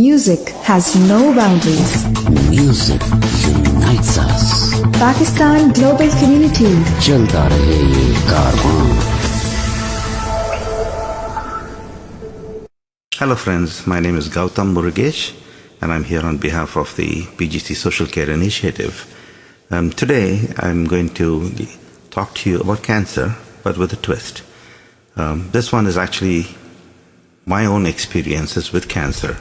Music has no boundaries. Music unites us. Pakistan Global Community. चलता रहे ये कारवां. Hello friends, my name is Gautam Murugesh and I'm here on behalf of the PGC Social Care Initiative. Today I'm going to talk to you about cancer, but with a twist. This one is actually my own experiences with cancer.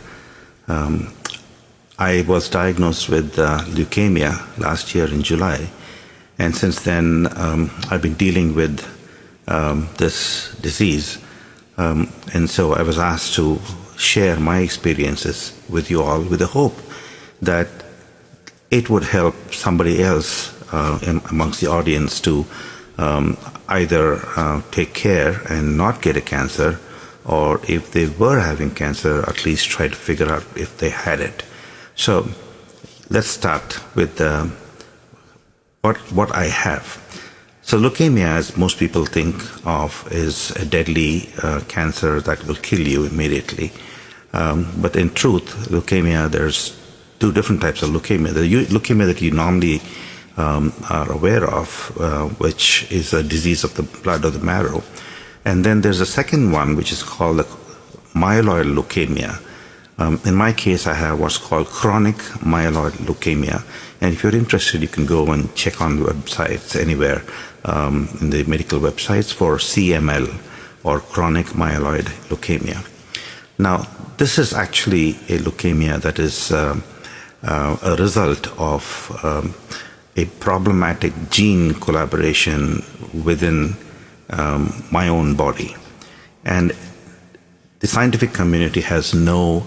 I was diagnosed with leukemia last year in July, and since then I've been dealing with this disease, and so I was asked to share my experiences with you all with the hope that it would help somebody else amongst the audience to either take care and not get a cancer, or if they were having cancer, at least try to figure out if they had it. So let's start with what I have. So leukemia, as most people think of, is a deadly cancer that will kill you immediately. But in truth, leukemia, there's two different types of leukemia. The leukemia that you normally are aware of, which is a disease of the blood or the marrow. And then there's a second one, which is called the myeloid leukemia. In my case, I have what's called chronic myeloid leukemia. And if you're interested, you can go and check on the websites anywhere, in the medical websites for CML, or chronic myeloid leukemia. Now, this is actually a leukemia that is a result of a problematic gene collaboration within my own body. And the scientific community has no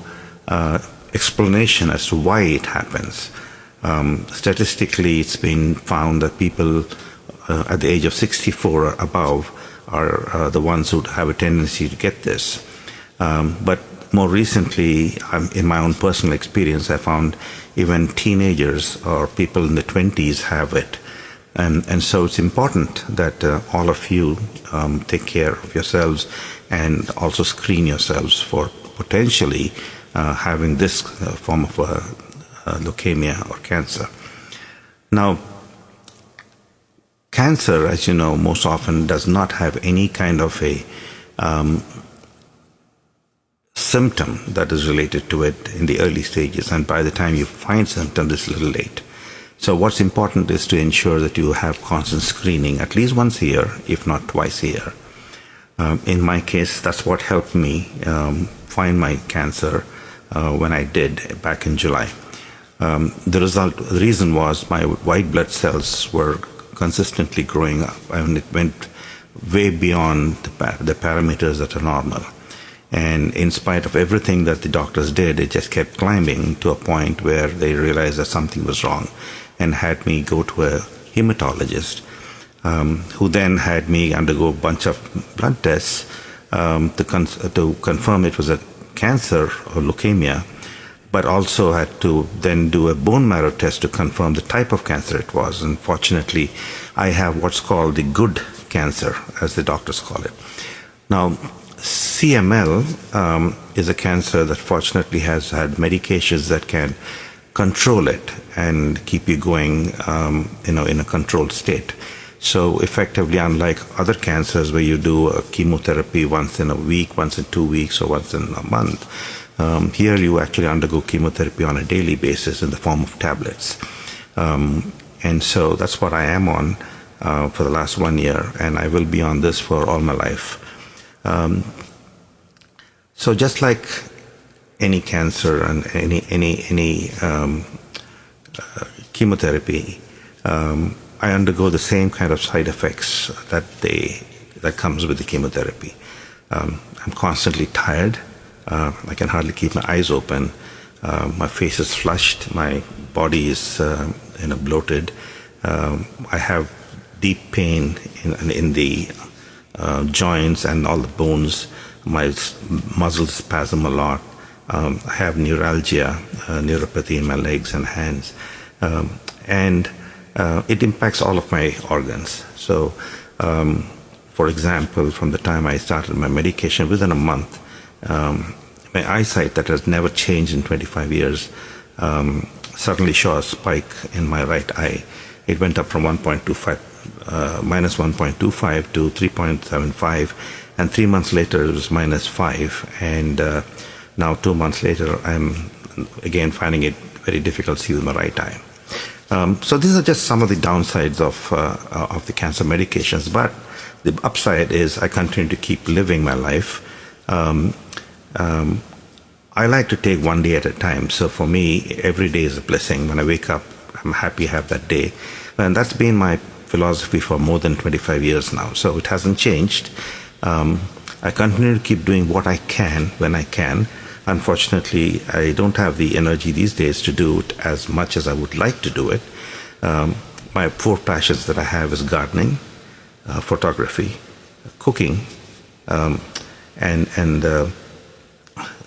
explanation as to why it happens. Statistically, it's been found that people at the age of 64 or above are the ones who have a tendency to get this. But more recently, in my own personal experience, I found even teenagers or people in the 20s have it. And so it's important that all of you take care of yourselves and also screen yourselves for potentially having this form of leukemia or cancer. Now, cancer, as you know, most often does not have any kind of a symptom that is related to it in the early stages, and by the time you find symptoms, it's a little late. So what's important is to ensure that you have constant screening at least once a year, if not twice a year. In my case, that's what helped me find my cancer when I did back in July. The reason was my white blood cells were consistently growing up, and it went way beyond the parameters that are normal. And in spite of everything that the doctors did, it just kept climbing to a point where they realized that something was wrong and had me go to a hematologist, who then had me undergo a bunch of blood tests to confirm it was a cancer or leukemia, but also had to then do a bone marrow test to confirm the type of cancer it was. And fortunately, I have what's called the good cancer, as the doctors call it. Now, CML is a cancer that fortunately has had medications that can control it and keep you going, in a controlled state. So effectively, unlike other cancers where you do a chemotherapy once in a week, once in 2 weeks, or once in a month, here you actually undergo chemotherapy on a daily basis in the form of tablets. And so that's what I am on for the last 1 year, and I will be on this for all my life. So just like any cancer and any chemotherapy, I undergo the same kind of side effects that comes with the chemotherapy. I'm constantly tired. I can hardly keep my eyes open. My face is flushed. My body is bloated. I have deep pain in the joints and all the bones. My muscles spasm a lot. I have neuralgia, neuropathy in my legs and hands. And it impacts all of my organs. So, for example, from the time I started my medication, within a month, my eyesight that has never changed in 25 years suddenly saw a spike in my right eye. It went up from minus 1.25 to 3.75, and 3 months later it was minus 5, and now 2 months later I'm again finding it very difficult to see with my right eye. So these are just some of the downsides of the cancer medications, but the upside is I continue to keep living my life. I like to take one day at a time. So for me, every day is a blessing. When I wake up, I'm happy to have that day. And that's been my philosophy for more than 25 years now. So it hasn't changed. I continue to keep doing what I can when I can. Unfortunately, I don't have the energy these days to do it as much as I would like to do it. My 4 passions that I have is gardening, photography, cooking, and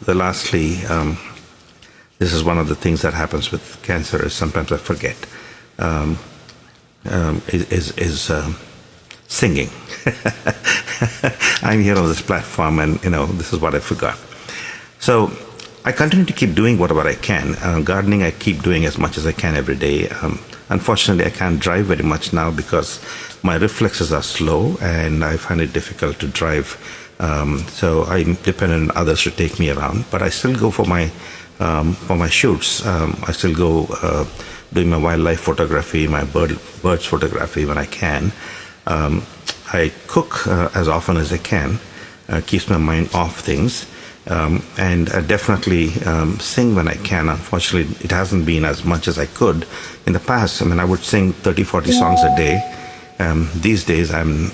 lastly, this is one of the things that happens with cancer is sometimes I forget, is singing. I'm here on this platform and, this is what I forgot. So I continue to keep doing whatever I can. Gardening, I keep doing as much as I can every day. Unfortunately, I can't drive very much now because my reflexes are slow and I find it difficult to drive. So I'm dependent on others to take me around. But I still go for my shoots. I still go doing my wildlife photography, my birds photography when I can. I cook as often as I can. Keeps my mind off things. And I definitely sing when I can. Unfortunately, it hasn't been as much as I could in the past. I mean, I would sing 30, 40 songs a day. These days, I'm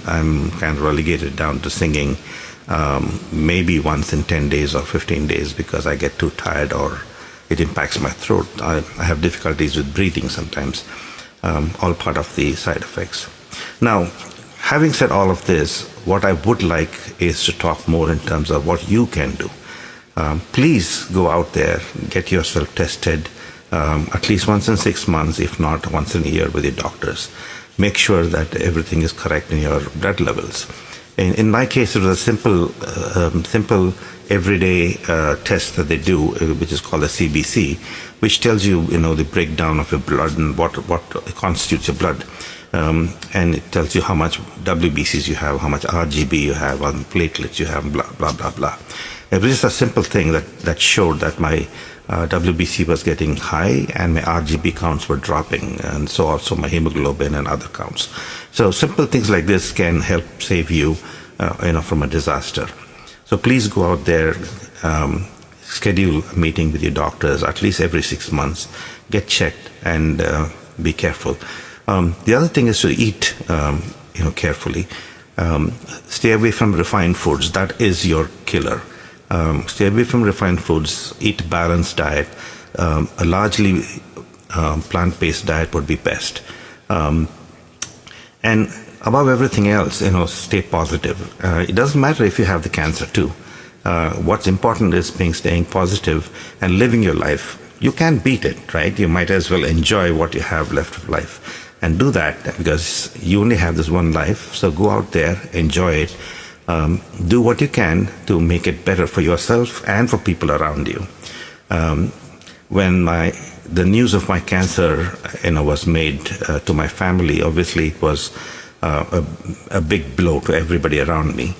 kind of relegated down to singing maybe once in 10 days or 15 days because I get too tired or it impacts my throat. I have difficulties with breathing sometimes, all part of the side effects. Now, having said all of this, what I would like is to talk more in terms of what you can do. Please go out there, get yourself tested at least once in 6 months, if not once in a year with your doctors. Make sure that everything is correct in your blood levels. In my case, it was a simple everyday test that they do, which is called a CBC, which tells you, the breakdown of your blood and what constitutes your blood. And it tells you how much WBCs you have, how much RGB you have, how many platelets you have, blah, blah, blah, blah. It was just a simple thing that showed that my WBC was getting high and my RGB counts were dropping, and so also my hemoglobin and other counts. So simple things like this can help save you, from a disaster. So please go out there, schedule a meeting with your doctors at least every 6 months, get checked, and be careful. The other thing is to eat, carefully. Stay away from refined foods. That is your killer. Stay away from refined foods. Eat a balanced diet. A largely plant-based diet would be best. And above everything else, stay positive. It doesn't matter if you have the cancer too. What's important is staying positive and living your life. You can't beat it, right? You might as well enjoy what you have left of life. And do that because you only have this one life. So go out there, enjoy it. Do what you can to make it better for yourself and for people around you. When the news of my cancer, was made to my family, obviously it was a big blow to everybody around me.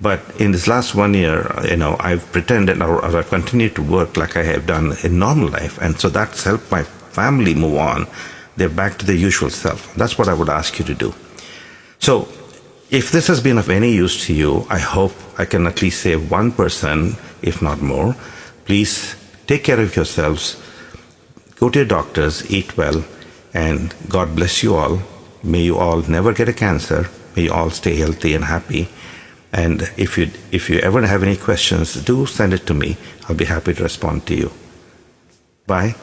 But in this last 1 year, I've pretended or I've continued to work like I have done in normal life. And so that's helped my family move on. They're back to their usual self. That's what I would ask you to do. So if this has been of any use to you, I hope I can at least save one person, if not more. Please take care of yourselves. Go to your doctors, eat well, and God bless you all. May you all never get a cancer. May you all stay healthy and happy. And if you ever have any questions, do send it to me. I'll be happy to respond to you. Bye.